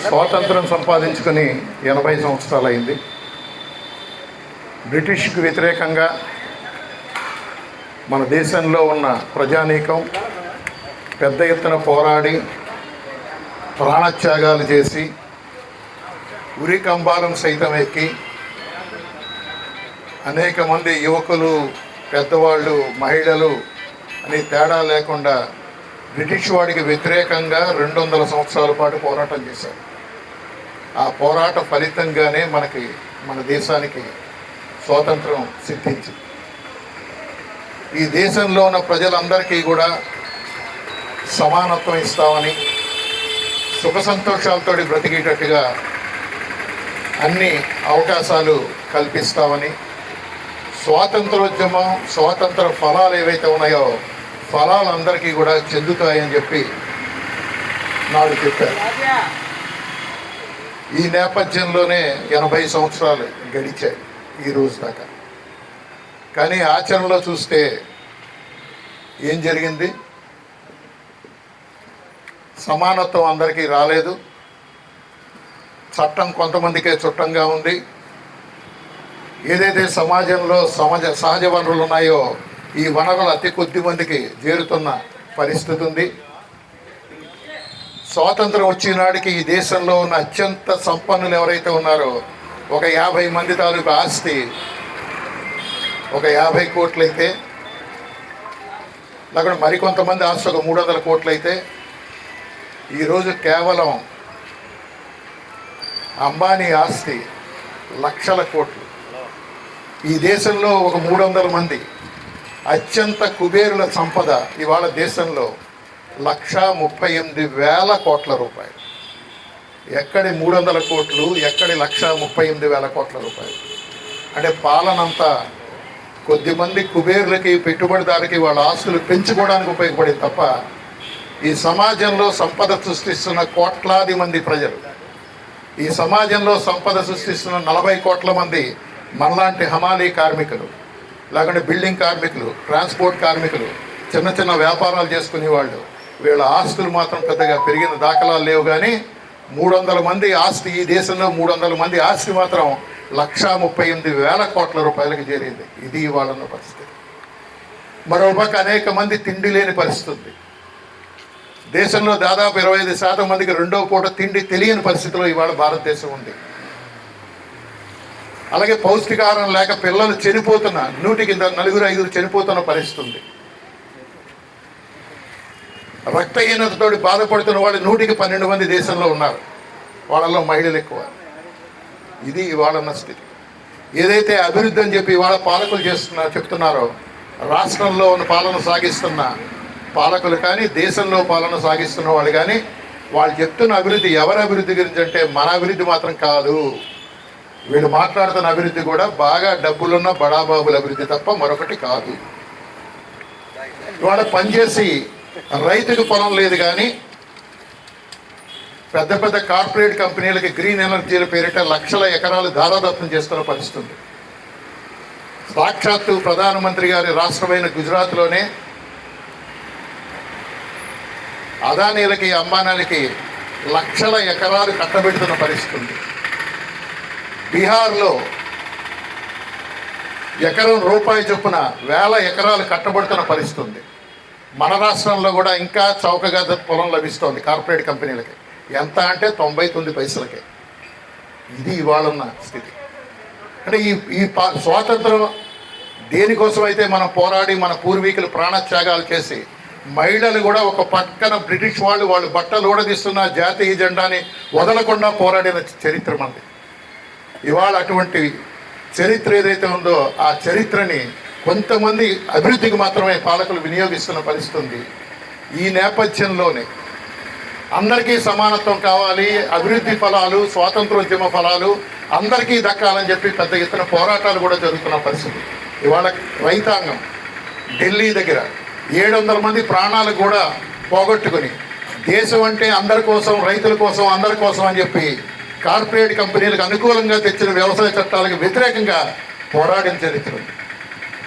స్వాతంత్రం సంపాదించుకొని 80 సంవత్సరాలు అయింది. బ్రిటిష్కి వ్యతిరేకంగా మన దేశంలో ఉన్న ప్రజానీకం పెద్ద ఎత్తున పోరాడి ప్రాణత్యాగాలు చేసి ఉరికంబాలం సైతం ఎక్కి అనేక మంది యువకులు, పెద్దవాళ్ళు, మహిళలు అని తేడా లేకుండా బ్రిటిష్ వాడికి వ్యతిరేకంగా 200 సంవత్సరాల పాటు పోరాటం చేశారు. ఆ పోరాట ఫలితంగానే మన దేశానికి స్వాతంత్రం సిద్ధించింది. ఈ దేశంలో ఉన్న ప్రజలందరికీ కూడా సమానత్వం ఇస్తామని, సుఖ సంతోషాలతో బ్రతికేటట్టుగా అన్ని అవకాశాలు కల్పిస్తామని, స్వాతంత్రోద్యమం, స్వాతంత్ర ఫలాలు ఏవైతే ఉన్నాయో ఫలాలందరికీ కూడా చెందుతాయని చెప్పి నాడు చెప్పారు. ఈ నేపథ్యంలోనే 80 సంవత్సరాలు గడిచాయి ఈ రోజు దాకా. కానీ ఆచరణలో చూస్తే ఏం జరిగింది? సమానత్వం అందరికీ రాలేదు. చట్టం కొంతమందికే చుట్టంగా ఉంది. ఏదైతే సమాజంలో సహజ వనరులు ఉన్నాయో ఈ వనరులు అతి కొద్ది మందికి చేరుతున్న పరిస్థితి ఉంది. స్వాతంత్రం వచ్చినాడికి ఈ దేశంలో ఉన్న అత్యంత సంపన్నులు ఎవరైతే ఉన్నారో ఒక 50 మంది తాలూకు ఆస్తి ఒక 50 కోట్లయితే, అక్కడ మరికొంతమంది ఆస్తి ఒక 300 కోట్లయితే, ఈరోజు కేవలం అంబానీ ఆస్తి లక్షల కోట్లు. ఈ దేశంలో ఒక 300 మంది అత్యంత కుబేరుల సంపద ఇవాళ దేశంలో 1,38,000 కోట్ల రూపాయలు. ఎక్కడి 300 కోట్లు, ఎక్కడి 1,38,000 కోట్ల రూపాయలు? అంటే పాలనంతా కొద్దిమంది కుబేరులకి, పెట్టుబడిదారులకి వాళ్ళ ఆస్తులు పెంచుకోవడానికి ఉపయోగపడింది తప్ప ఈ సమాజంలో సంపద సృష్టిస్తున్న కోట్లాది మంది ప్రజలు, ఈ సమాజంలో సంపద సృష్టిస్తున్న 40 కోట్ల మంది మనలాంటి హమాలీ కార్మికులు, లేకుంటే బిల్డింగ్ కార్మికులు, ట్రాన్స్పోర్ట్ కార్మికులు, చిన్న చిన్న వ్యాపారాలు చేసుకునే వాళ్ళు, వీళ్ళ ఆస్తులు మాత్రం పెద్దగా పెరిగిన దాఖలాలు లేవు. కానీ 300 మంది ఆస్తి, ఈ దేశంలో 300 మంది ఆస్తి మాత్రం 1,38,000 కోట్ల రూపాయలకు చేరింది. ఇది ఇవాళ ఉన్న పరిస్థితి. మరోపక్క అనేక మంది తిండి లేని పరిస్థితి. దేశంలో దాదాపు 25% మందికి రెండో పూట తిండి తెలియని పరిస్థితిలో ఇవాళ భారతదేశం ఉంది. అలాగే పౌష్టికాహారం లేక పిల్లలు చనిపోతున్న, 100కి 4-5 చనిపోతున్న పరిస్థితి ఉంది. రక్తహీనతతో బాధపడుతున్న వాళ్ళు 100కి 12 మంది దేశంలో ఉన్నారు. వాళ్ళలో మహిళలు ఎక్కువ. ఇది ఇవాళ ఉన్న స్థితి. ఏదైతే అభివృద్ధి అని చెప్పి ఇవాళ పాలకులు చెప్తున్నారో, రాష్ట్రంలో ఉన్న పాలన సాగిస్తున్న పాలకులు కానీ, దేశంలో పాలన సాగిస్తున్న వాళ్ళు కానీ, వాళ్ళు చెప్తున్న అభివృద్ధి ఎవరి అభివృద్ధి గురించి అంటే మన అభివృద్ధి మాత్రం కాదు. వీళ్ళు మాట్లాడుతున్న అభివృద్ధి కూడా బాగా డబ్బులున్న బడాబాబుల అభివృద్ధి తప్ప మరొకటి కాదు. ఇవాళ పనిచేసి రైతుకు పొలం లేదు, కానీ పెద్ద పెద్ద కార్పొరేట్ కంపెనీలకి గ్రీన్ ఎనర్జీల పేరిట లక్షల ఎకరాలు దారాదత్తం చేస్తున్న పరిస్థితి. సాక్షాత్తు ప్రధానమంత్రి గారి రాష్ట్రమైన గుజరాత్లోనే అదానీలకి, అంబానీలకి లక్షల ఎకరాలు కట్టబెడుతున్న పరిస్థితి. బీహార్లో ఎకరం రూపాయి చొప్పున 1000 ఎకరాలు కట్టబడుతున్న పరిస్థితి. మన రాష్ట్రంలో కూడా ఇంకా చౌకగా పొలం లభిస్తోంది కార్పొరేట్ కంపెనీలకి. ఎంత అంటే 99 పైసలకే. ఇది ఇవాళ ఉన్న స్థితి. అంటే ఈ స్వాతంత్రం దేనికోసం అయితే మనం పోరాడి మన పూర్వీకులు ప్రాణత్యాగాలు చేసి, మహిళలు కూడా ఒక పక్కన బ్రిటిష్ వాళ్ళు బట్టలు ఊడదీస్తున్న జాతీయ జెండాని వదలకుండా పోరాడిన చరిత్ర మనది. ఇవాళ అటువంటి చరిత్ర ఏదైతే ఉందో ఆ చరిత్రని కొంతమంది అభివృద్ధికి మాత్రమే పాలకులు వినియోగిస్తున్న పరిస్థితి ఉంది. ఈ నేపథ్యంలోనే అందరికీ సమానత్వం కావాలి, అభివృద్ధి ఫలాలు, స్వాతంత్రోద్యమ ఫలాలు అందరికీ దక్కాలని చెప్పి పెద్ద ఎత్తున పోరాటాలు కూడా జరుగుతున్న పరిస్థితి. ఇవాళ రైతాంగం ఢిల్లీ దగ్గర 700 మంది ప్రాణాలు కూడా పోగొట్టుకుని, దేశం అంటే అందరి కోసం, రైతుల కోసం, అందరి కోసం అని చెప్పి కార్పొరేట్ కంపెనీలకు అనుకూలంగా తెచ్చిన వ్యవసాయ చట్టాలకు వ్యతిరేకంగా పోరాడిన చరిత్ర ఉంది.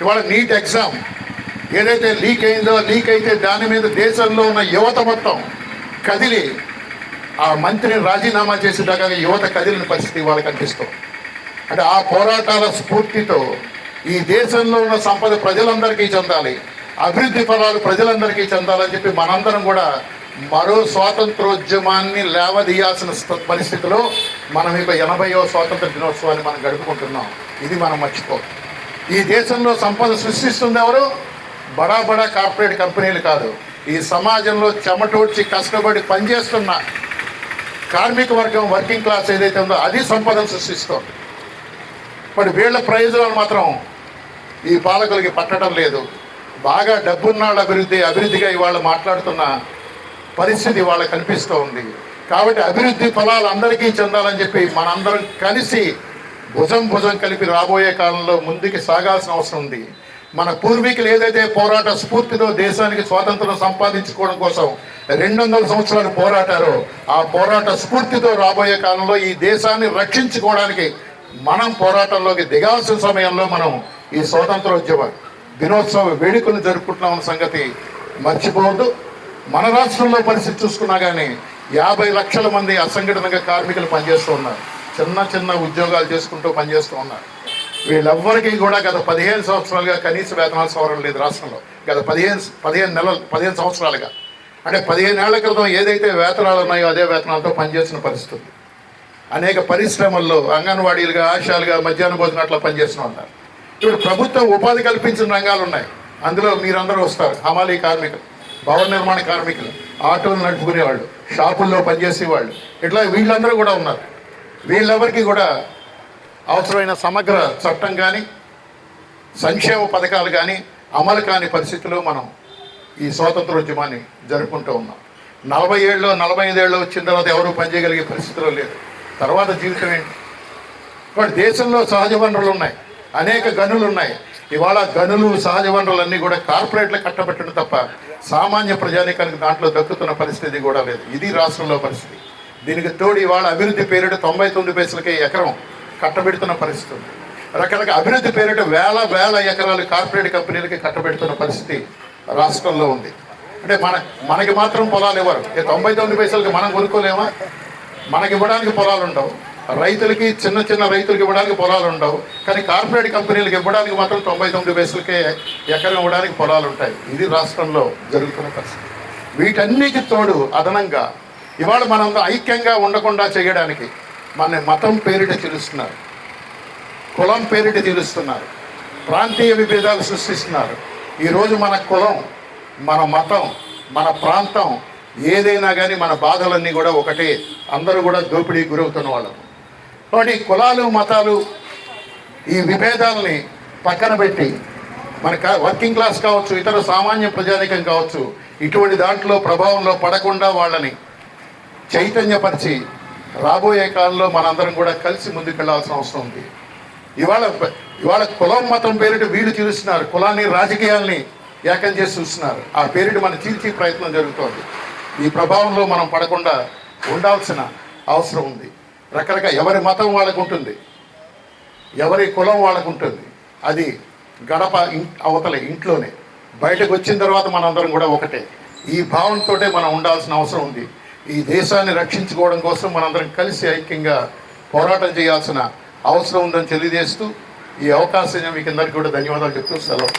ఇవాళ నీట్ ఎగ్జామ్ ఏదైతే లీక్ అయిందో, లీక్ అయితే దాని మీద దేశంలో ఉన్న యువత మొత్తం కదిలి ఆ మంత్రిని రాజీనామా చేసేదాకా యువత కదిలిన పరిస్థితి వాళ్ళకి కనిపిస్తుంది. అంటే ఆ పోరాటాల స్ఫూర్తితో ఈ దేశంలో ఉన్న సంపద ప్రజలందరికీ చెందాలి, అభివృద్ధి ఫలాలు ప్రజలందరికీ చెందాలని చెప్పి మనందరం కూడా మరో స్వాతంత్రోద్యమాన్ని లేవదీయాల్సిన పరిస్థితిలో మనం ఇక 80వ స్వాతంత్ర దినోత్సవాన్ని మనం గడుపుకుంటున్నాం. ఇది మనం మర్చిపోం. ఈ దేశంలో సంపద సృష్టిస్తుంది ఎవరు? బడా బడా కార్పొరేట్ కంపెనీలు కాదు. ఈ సమాజంలో చెమటోడ్చి కష్టపడి పనిచేస్తున్న కార్మిక వర్గం, వర్కింగ్ క్లాస్ ఏదైతే ఉందో అది సంపదను సృష్టిస్తుంది. మరి వీళ్ళ ప్రయోజనాలు మాత్రం ఈ పాలకులకి పట్టడం లేదు. బాగా డబ్బున్నాళ్ళ అభివృద్ధిగా ఇవాళ మాట్లాడుతున్న పరిస్థితి వాళ్ళకి కనిపిస్తూ ఉంది. కాబట్టి అభివృద్ధి ఫలాలు అందరికీ చెందాలని చెప్పి మనందరం కలిసి భుజం కలిపి రాబోయే కాలంలో ముందుకు సాగాల్సిన అవసరం ఉంది. మన పూర్వీకులు ఏదైతే పోరాట స్ఫూర్తితో దేశానికి స్వాతంత్రం సంపాదించుకోవడం కోసం 200 సంవత్సరాలు పోరాటారో ఆ పోరాట స్ఫూర్తితో రాబోయే కాలంలో ఈ దేశాన్ని రక్షించుకోవడానికి మనం పోరాటంలోకి దిగాల్సిన సమయంలో మనం ఈ స్వాతంత్రోద్యమ దినోత్సవ వేడుకలు జరుపుకుంటున్నామన్న సంగతి మర్చిపోవద్దు. మన రాష్ట్రంలో పరిస్థితి చూసుకున్నా కానీ 50 లక్షల మంది అసంఘటితంగా కార్మికులు పనిచేస్తూ ఉన్నారు. చిన్న ఉద్యోగాలు చేసుకుంటూ పనిచేస్తూ ఉన్నారు. వీళ్ళెవ్వరికీ కూడా గత 15 సంవత్సరాలుగా కనీస వేతనాలు సవరణ లేదు రాష్ట్రంలో. గత 15 సంవత్సరాలుగా, అంటే 15 ఏళ్ల క్రితం ఏదైతే వేతనాలు ఉన్నాయో అదే వేతనాలతో పనిచేసిన పరిస్థితి. అనేక పరిశ్రమల్లో అంగన్వాడీలుగా, ఆశాలుగా, మధ్యాహ్న భోజనాట్లో పనిచేస్తూ ఉన్నారు. ఇప్పుడు ప్రభుత్వం ఉపాధి కల్పించిన రంగాలు ఉన్నాయి. అందులో మీరందరూ వస్తారు. హమాలీ కార్మికులు, భవన నిర్మాణ కార్మికులు, ఆటోలు నడుపుకునేవాళ్ళు, షాపుల్లో పనిచేసేవాళ్ళు, ఇట్లా వీళ్ళందరూ కూడా ఉన్నారు. వీళ్ళెవరికి కూడా అవసరమైన సమగ్ర చట్టం కానీ సంక్షేమ పథకాలు కానీ అమలు కాని పరిస్థితిలో మనం ఈ స్వాతంత్రోద్యమాన్ని జరుపుకుంటూ ఉన్నాం. 40 ఏళ్ళు 45 ఏళ్ళు వచ్చిన తర్వాత ఎవరు పనిచేయగలిగే పరిస్థితిలో లేదు. తర్వాత జీవితం ఏంటి? ఇప్పుడు దేశంలో సహజ వనరులు ఉన్నాయి, అనేక గనులు ఉన్నాయి. ఇవాళ గనులు, సహజ వనరులన్నీ కూడా కార్పొరేట్లకు కట్టబెట్టడం తప్ప సామాన్య ప్రజానీకానికి దాంట్లో దక్కుతున్న పరిస్థితి కూడా లేదు. ఇది రాష్ట్రంలో పరిస్థితి. దీనికి తోడు ఇవాళ అభివృద్ధి పేరిట 99 పైసలకే ఎకరం కట్టబెడుతున్న పరిస్థితి ఉంది. రకరకాల అభివృద్ధి పేరిట వేల ఎకరాలు కార్పొరేట్ కంపెనీలకి కట్టబెడుతున్న పరిస్థితి రాష్ట్రంలో ఉంది. అంటే మనకి మాత్రం పొలాలు ఇవ్వరు. 99 పైసలకి మనం కొనుక్కోలేమా? మనకి ఇవ్వడానికి పొలాలు ఉండవు. రైతులకి, చిన్న రైతులకి ఇవ్వడానికి పొలాలు ఉండవు. కానీ కార్పొరేట్ కంపెనీలకు ఇవ్వడానికి మాత్రం 99 పైసలకే ఎకరం ఇవ్వడానికి పొలాలు ఉంటాయి. ఇది రాష్ట్రంలో జరుగుతున్న పరిస్థితి. వీటన్నిటి తోడు అదనంగా ఇవాళ మనం ఐక్యంగా ఉండకుండా చేయడానికి మన మతం పేరిట తెలుస్తున్నారు, కులం పేరిట తెలుస్తున్నారు, ప్రాంతీయ విభేదాలు సృష్టిస్తున్నారు. ఈరోజు మన కులం, మన మతం, మన ప్రాంతం ఏదైనా కానీ మన బాధలన్నీ కూడా ఒకటే. అందరూ కూడా దోపిడీ గురవుతున్న వాళ్ళం. కాబట్టి కులాలు, మతాలు, ఈ విభేదాలని పక్కన పెట్టి మన వర్కింగ్ క్లాస్ కావచ్చు, ఇతర సామాన్య ప్రజానికం కావచ్చు, ఇటువంటి దాంట్లో ప్రభావంలో పడకుండా వాళ్ళని చైతన్యపరిచి రాబోయే కాలంలో మనందరం కూడా కలిసి ముందుకెళ్లాల్సిన అవసరం ఉంది. ఇవాళ కులం, మతం పేరిట వీళ్ళు చూస్తున్నారు, కులాన్ని, రాజకీయాల్ని ఏకం చేసి చూస్తున్నారు. ఆ పేరిట మనం చీల్చే ప్రయత్నం జరుగుతోంది. ఈ ప్రభావంలో మనం పడకుండా ఉండాల్సిన అవసరం ఉంది. రకరకాల ఎవరి మతం వాళ్ళకు ఉంటుంది, ఎవరి కులం వాళ్ళకు ఉంటుంది. అది గడప అవతల ఇంట్లోనే. బయటకు వచ్చిన తర్వాత మనందరం కూడా ఒకటే. ఈ భావంతో మనం ఉండాల్సిన అవసరం ఉంది. ఈ దేశాన్ని రక్షించుకోవడం కోసం మనందరం కలిసి ఐక్యంగా పోరాటం చేయాల్సిన అవసరం ఉందని తెలియజేస్తూ ఈ అవకాశం మీకు అందరికీ కూడా ధన్యవాదాలు చెప్తూ సెలవు.